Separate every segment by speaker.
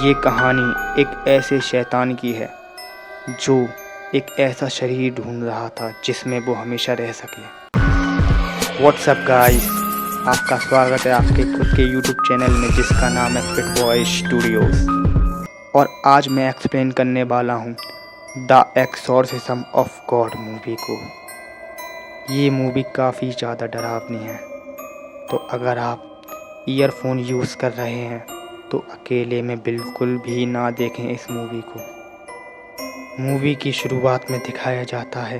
Speaker 1: ये कहानी एक ऐसे शैतान की है जो एक ऐसा शरीर ढूंढ रहा था जिसमें वो हमेशा रह सके। व्हाट्सअप गाइस, आपका स्वागत है आपके खुद के यूट्यूब चैनल में जिसका नाम है फिट बॉय स्टूडियोज। और आज मैं एक्सप्लेन करने वाला हूँ the exorcism of God movie को। ये मूवी काफ़ी ज़्यादा डरावनी है, तो अगर आप ईयरफोन यूज़ कर रहे हैं तो अकेले में बिल्कुल भी ना देखें इस मूवी को। मूवी की शुरुआत में दिखाया जाता है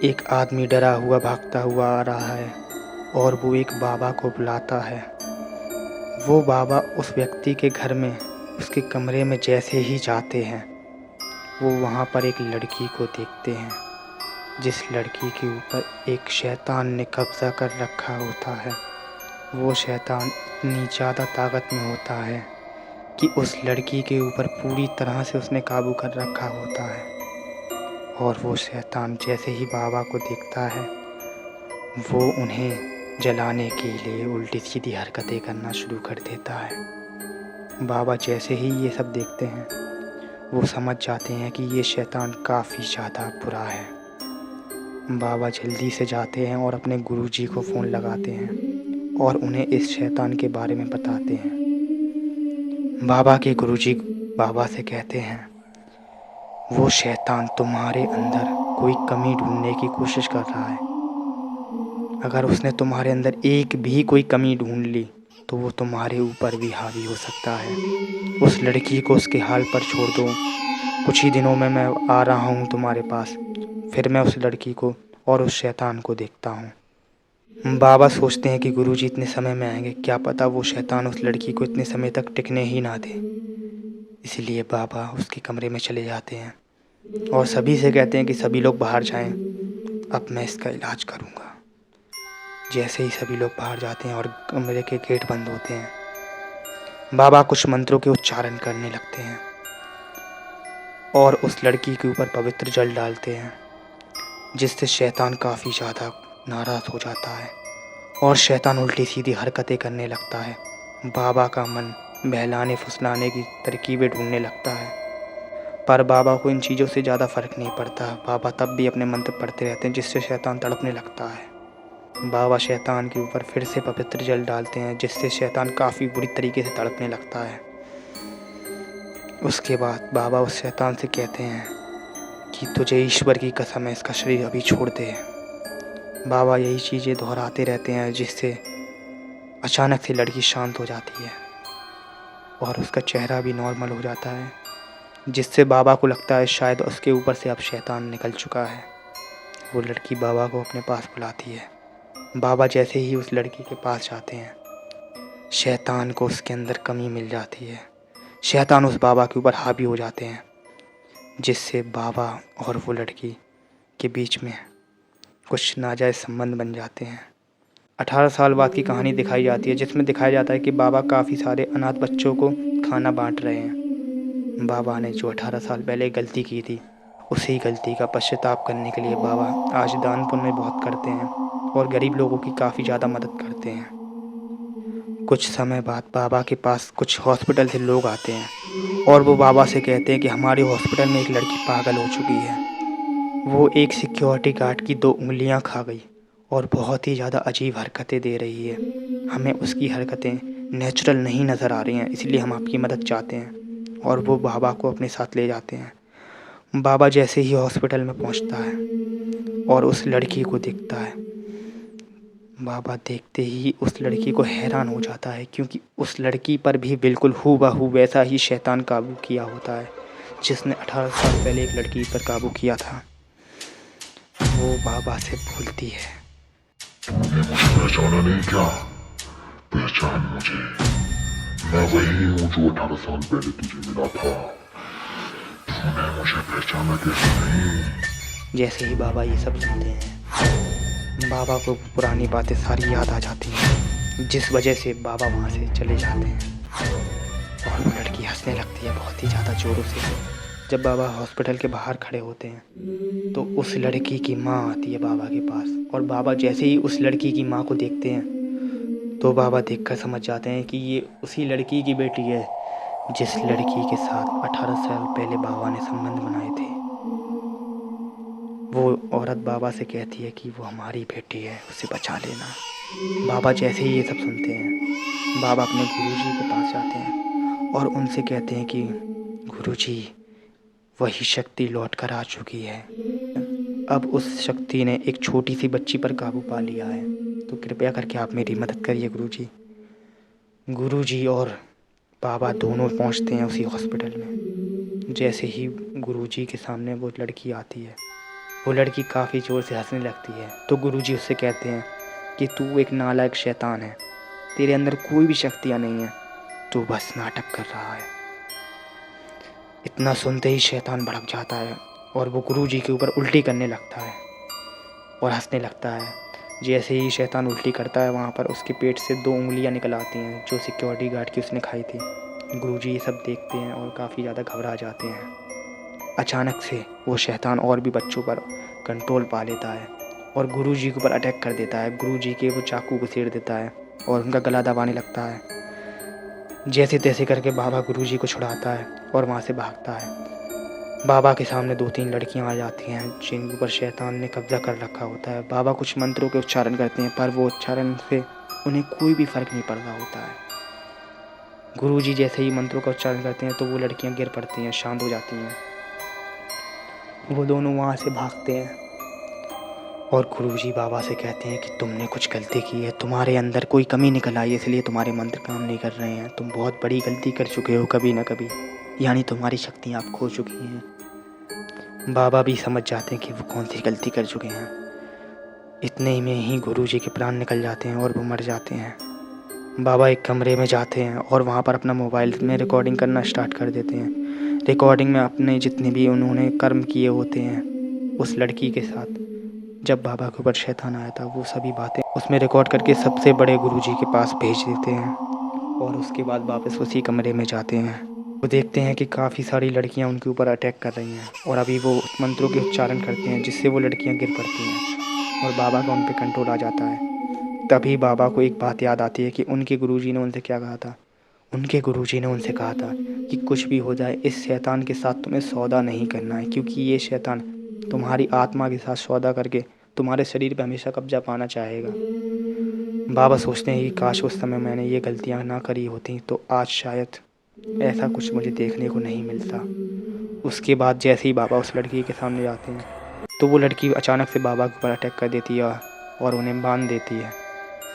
Speaker 1: एक आदमी डरा हुआ भागता हुआ आ रहा है और वो एक बाबा को बुलाता है। वो बाबा उस व्यक्ति के घर में उसके कमरे में जैसे ही जाते हैं वो वहाँ पर एक लड़की को देखते हैं, जिस लड़की के ऊपर एक शैतान ने कब्ज़ा कर रखा होता है। वो शैतान इतनी ज़्यादा ताकत में होता है कि उस लड़की के ऊपर पूरी तरह से उसने काबू कर रखा होता है। और वो शैतान जैसे ही बाबा को देखता है वो उन्हें जलाने के लिए उल्टी सीधी हरकतें करना शुरू कर देता है। बाबा जैसे ही ये सब देखते हैं वो समझ जाते हैं कि ये शैतान काफ़ी ज़्यादा बुरा है। बाबा जल्दी से जाते हैं और अपने गुरुजी को फ़ोन लगाते हैं और उन्हें इस शैतान के बारे में बताते हैं। बाबा के गुरुजी बाबा से कहते हैं वो शैतान तुम्हारे अंदर कोई कमी ढूंढने की कोशिश कर रहा है। अगर उसने तुम्हारे अंदर एक भी कोई कमी ढूंढ ली तो वो तुम्हारे ऊपर भी हावी हो सकता है। उस लड़की को उसके हाल पर छोड़ दो, कुछ ही दिनों में मैं आ रहा हूँ तुम्हारे पास। फिर मैं उस लड़की को और उस शैतान को देखता हूँ। बाबा सोचते हैं कि गुरुजी इतने समय में आएंगे, क्या पता वो शैतान उस लड़की को इतने समय तक टिकने ही ना दे। इसलिए बाबा उसके कमरे में चले जाते हैं और सभी से कहते हैं कि सभी लोग बाहर जाएं, अब मैं इसका इलाज करूँगा। जैसे ही सभी लोग बाहर जाते हैं और कमरे के गेट बंद होते हैं, बाबा कुछ मंत्रों के उच्चारण करने लगते हैं और उस लड़की के ऊपर पवित्र जल डालते हैं, जिससे शैतान काफ़ी ज़्यादा नाराज़ हो जाता है और शैतान उल्टी सीधी हरकतें करने लगता है। बाबा का मन बहलाने फुसलाने की तरकीबें ढूंढने लगता है, पर बाबा को इन चीज़ों से ज़्यादा फ़र्क नहीं पड़ता। बाबा तब भी अपने मंत्र पढ़ते रहते हैं, जिससे शैतान तड़पने लगता है। बाबा शैतान के ऊपर फिर से पवित्र जल डालते हैं, जिससे शैतान काफ़ी बुरी तरीके से तड़पने लगता है। उसके बाद बाबा उस शैतान से कहते हैं कि तुझे ईश्वर की कसम है, इसका शरीर अभी छोड़ दे। बाबा यही चीज़ें दोहराते रहते हैं, जिससे अचानक से लड़की शांत हो जाती है और उसका चेहरा भी नॉर्मल हो जाता है, जिससे बाबा को लगता है शायद उसके ऊपर से अब शैतान निकल चुका है। वो लड़की बाबा को अपने पास बुलाती है। बाबा जैसे ही उस लड़की के पास जाते हैं, शैतान को उसके अंदर कमी मिल जाती है। शैतान उस बाबा के ऊपर हावी हो जाते हैं, जिससे बाबा और वो लड़की के बीच में कुछ नाजायज़ संबंध बन जाते हैं। 18 साल बाद की कहानी दिखाई जाती है, जिसमें दिखाया जाता है कि बाबा काफ़ी सारे अनाथ बच्चों को खाना बांट रहे हैं। बाबा ने जो 18 साल पहले गलती की थी उसी गलती का पश्चाताप करने के लिए बाबा आज दान पुण्य बहुत करते हैं और गरीब लोगों की काफ़ी ज़्यादा मदद करते हैं। कुछ समय बाद बाबा के पास कुछ हॉस्पिटल से लोग आते हैं और वो बाबा से कहते हैं कि हमारे हॉस्पिटल में एक लड़की पागल हो चुकी है। वो एक सिक्योरिटी गार्ड की 2 उंगलियां खा गई और बहुत ही ज़्यादा अजीब हरकतें दे रही है। हमें उसकी हरकतें नेचुरल नहीं नज़र आ रही हैं, इसलिए हम आपकी मदद चाहते हैं। और वो बाबा को अपने साथ ले जाते हैं। बाबा जैसे ही हॉस्पिटल में पहुंचता है और उस लड़की को देखता है, बाबा देखते ही उस लड़की को हैरान हो जाता है, क्योंकि उस लड़की पर भी बिल्कुल हूबहू वैसा ही शैतान काबू किया होता है जिसने 18 साल पहले एक लड़की पर काबू किया था। वो बाबा से बोलती है,
Speaker 2: पहचाना नहीं क्या? पहचान मुझे, मैं वही हूँ जो 18 साल पहले तुझे मिला था। तूने मुझे पहचाना कैसे नहीं?
Speaker 1: जैसे ही बाबा ये सब सुनते हैं, बाबा को पुरानी बातें सारी याद आ जाती हैं, जिस वजह से बाबा वहाँ से चले जाते हैं। और वो लड़की हंसने लगती है बहुत ही ज़्यादा ज़ोरों से। जब बाबा हॉस्पिटल के बाहर खड़े होते हैं तो उस लड़की की माँ आती है बाबा के पास, और बाबा जैसे ही उस लड़की की माँ को देखते हैं तो बाबा देखकर समझ जाते हैं कि ये उसी लड़की की बेटी है जिस लड़की के साथ 18 साल पहले बाबा ने संबंध बनाए थे, वो औरत बाबा से कहती है कि वो हमारी बेटी है, उसे बचा लेना। बाबा जैसे ही ये सब सुनते हैं, बाबा अपने गुरुजी के पास जाते हैं और उनसे कहते हैं कि गुरुजी, वही शक्ति लौट कर आ चुकी है। अब उस शक्ति ने एक छोटी सी बच्ची पर काबू पा लिया है, तो कृपया करके आप मेरी मदद करिए गुरुजी। गुरुजी और बाबा दोनों पहुंचते हैं उसी हॉस्पिटल में। जैसे ही गुरुजी के सामने वो लड़की आती है, वो लड़की काफ़ी ज़ोर से हंसने लगती है। तो गुरुजी उससे कहते हैं कि तू एक नालायक शैतान है, तेरे अंदर कोई भी शक्तियाँ नहीं हैं, तू बस नाटक कर रहा है। इतना सुनते ही शैतान भड़क जाता है और वो गुरुजी के ऊपर उल्टी करने लगता है और हंसने लगता है। जैसे ही शैतान उल्टी करता है, वहाँ पर उसके पेट से 2 उंगलियाँ निकल आती हैं जो सिक्योरिटी गार्ड की उसने खाई थी। गुरुजी ये सब देखते हैं और काफ़ी ज़्यादा घबरा जाते हैं। अचानक से वो शैतान और भी बच्चों पर कंट्रोल पा लेता है और गुरुजी के ऊपर अटैक कर देता है। गुरुजी के वो चाकू घुसेड़ देता है और उनका गला दबाने लगता है। जैसे तैसे करके बाबा गुरुजी को छुड़ाता है और वहाँ से भागता है। बाबा के सामने 2-3 लड़कियां आ जाती हैं जिनके ऊपर शैतान ने कब्जा कर रखा होता है। बाबा कुछ मंत्रों के उच्चारण करते हैं, पर वो उच्चारण से उन्हें कोई भी फ़र्क नहीं पड़ रहा होता है। गुरुजी जैसे ही मंत्रों का उच्चारण करते हैं तो वो लड़कियां गिर पड़ती हैं, शांत हो जाती हैं। वो दोनों वहाँ से भागते हैं और गुरुजी बाबा से कहते हैं कि तुमने कुछ गलती की है, तुम्हारे अंदर कोई कमी निकल आई है, इसलिए तुम्हारे मंत्र काम नहीं कर रहे हैं। तुम बहुत बड़ी गलती कर चुके हो कभी ना कभी, यानी तुम्हारी शक्तियाँ आप खो चुकी हैं। बाबा भी समझ जाते हैं कि वो कौन सी गलती कर चुके हैं। इतने में ही गुरुजी के प्राण निकल जाते हैं और वो मर जाते हैं। बाबा एक कमरे में जाते हैं और वहाँ पर अपना मोबाइल में रिकॉर्डिंग करना स्टार्ट कर देते हैं। रिकॉर्डिंग में अपने जितने भी उन्होंने कर्म किए होते हैं उस लड़की के साथ, जब बाबा के ऊपर शैतान आया था, वो सभी बातें उसमें रिकॉर्ड करके सबसे बड़े गुरुजी के पास भेज देते हैं और उसके बाद वापस उसी कमरे में जाते हैं। वो देखते हैं कि काफ़ी सारी लड़कियां उनके ऊपर अटैक कर रही हैं और अभी वो मंत्रों के उच्चारण करते हैं जिससे वो लड़कियां गिर पड़ती हैं और बाबा का उन पर कंट्रोल आ जाता है। तभी बाबा को एक बात याद आती है कि उनके गुरुजी ने उनसे क्या कहा था। उनके गुरुजी ने उनसे कहा था कि कुछ भी हो जाए, इस शैतान के साथ तुम्हें सौदा नहीं करना है, क्योंकि ये शैतान तुम्हारी आत्मा के साथ सौदा करके तुम्हारे शरीर पे हमेशा कब्जा पाना चाहेगा। बाबा सोचते हैं कि काश उस समय मैंने ये गलतियाँ ना करी होती तो आज शायद ऐसा कुछ मुझे देखने को नहीं मिलता। उसके बाद जैसे ही बाबा उस लड़की के सामने जाते हैं तो वो लड़की अचानक से बाबा के ऊपर अटैक कर देती है और उन्हें बांध देती है।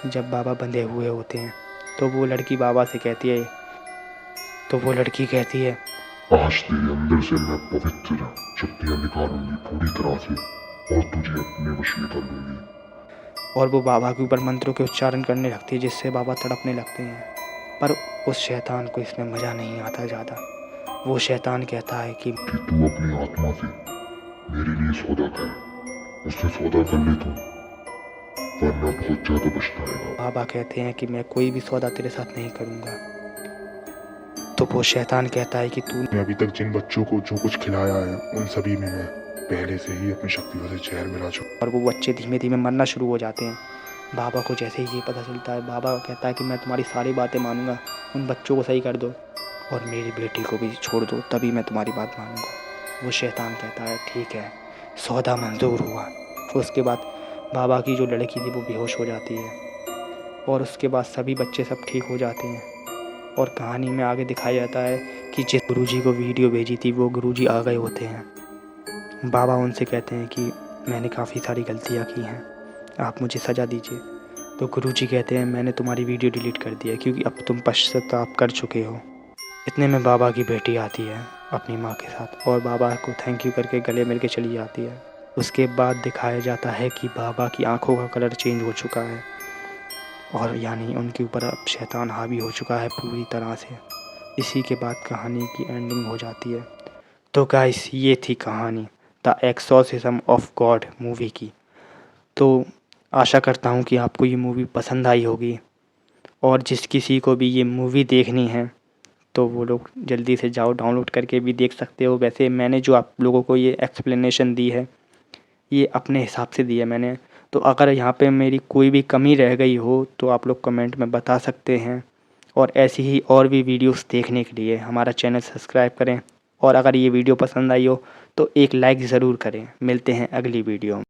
Speaker 1: जब बाबा बंधे हुए होते हैं तो वो लड़की बाबा से कहती है
Speaker 2: आज तेरे अंदर से मैं पवित्र शक्तियाँ निकालूंगी पूरी तरह से और तुझे अपने वश में कर लूंगी।
Speaker 1: और वो बाबा के ऊपर मंत्रों के उच्चारण करने लगती है जिससे बाबा तड़पने लगते हैं। पर उस शैतान को इसमें मज़ा नहीं आता ज़्यादा। वो शैतान कहता है कि
Speaker 2: तू अपनी आत्मा से मेरे लिए सौदा कर, उससे सौदा कर ले तू, वरना बहुत ज्यादा पछताएगा।
Speaker 1: बाबा कहते हैं कि मैं कोई भी सौदा तेरे साथ नहीं करूँगा। तो वो शैतान कहता है कि तू
Speaker 2: अभी तक जिन बच्चों को जो कुछ खिलाया है उन सभी में मैं पहले से ही अपनी शक्तियों से जहर मिला चुका।
Speaker 1: और वो बच्चे धीमे धीमे मरना शुरू हो जाते हैं। बाबा को जैसे ही ये पता चलता है, बाबा कहता है कि मैं तुम्हारी सारी बातें मानूंगा, उन बच्चों को सही कर दो और मेरी बेटी को भी छोड़ दो, तभी मैं तुम्हारी बात मानूंगा। वो शैतान कहता है ठीक है, सौदा मंजूर हुआ। उसके बाद बाबा की जो लड़की थी वो बेहोश हो जाती है और उसके बाद सभी बच्चे सब ठीक हो जाते हैं। और कहानी में आगे दिखाया जाता है कि जिस गुरुजी को वीडियो भेजी थी वो गुरुजी आ गए होते हैं। बाबा उनसे कहते हैं कि मैंने काफ़ी सारी गलतियाँ की हैं, आप मुझे सज़ा दीजिए। तो गुरुजी कहते हैं मैंने तुम्हारी वीडियो डिलीट कर दिया क्योंकि अब तुम पश्चाताप कर चुके हो। इतने में बाबा की बेटी आती है अपनी माँ के साथ और बाबा को थैंक यू करके गले मिल के चली जाती है। उसके बाद दिखाया जाता है कि बाबा की आंखों का कलर चेंज हो चुका है और यानी उनके ऊपर अब शैतान हावी हो चुका है पूरी तरह से। इसी के बाद कहानी की एंडिंग हो जाती है। तो गाइस, ये थी कहानी the exorcism of God movie की। तो आशा करता हूँ कि आपको ये मूवी पसंद आई होगी और जिस किसी को भी ये मूवी देखनी है तो वो लोग जल्दी से जाओ, डाउनलोड करके भी देख सकते हो। वैसे मैंने जो आप लोगों को ये एक्सप्लेनेशन दी है ये अपने हिसाब से दी है मैंने, तो अगर यहाँ पे मेरी कोई भी कमी रह गई हो तो आप लोग कमेंट में बता सकते हैं और ऐसी ही और भी वीडियोस देखने के लिए हमारा चैनल सब्सक्राइब करें और अगर ये वीडियो पसंद आई हो तो एक लाइक ज़रूर करें। मिलते हैं अगली वीडियो में।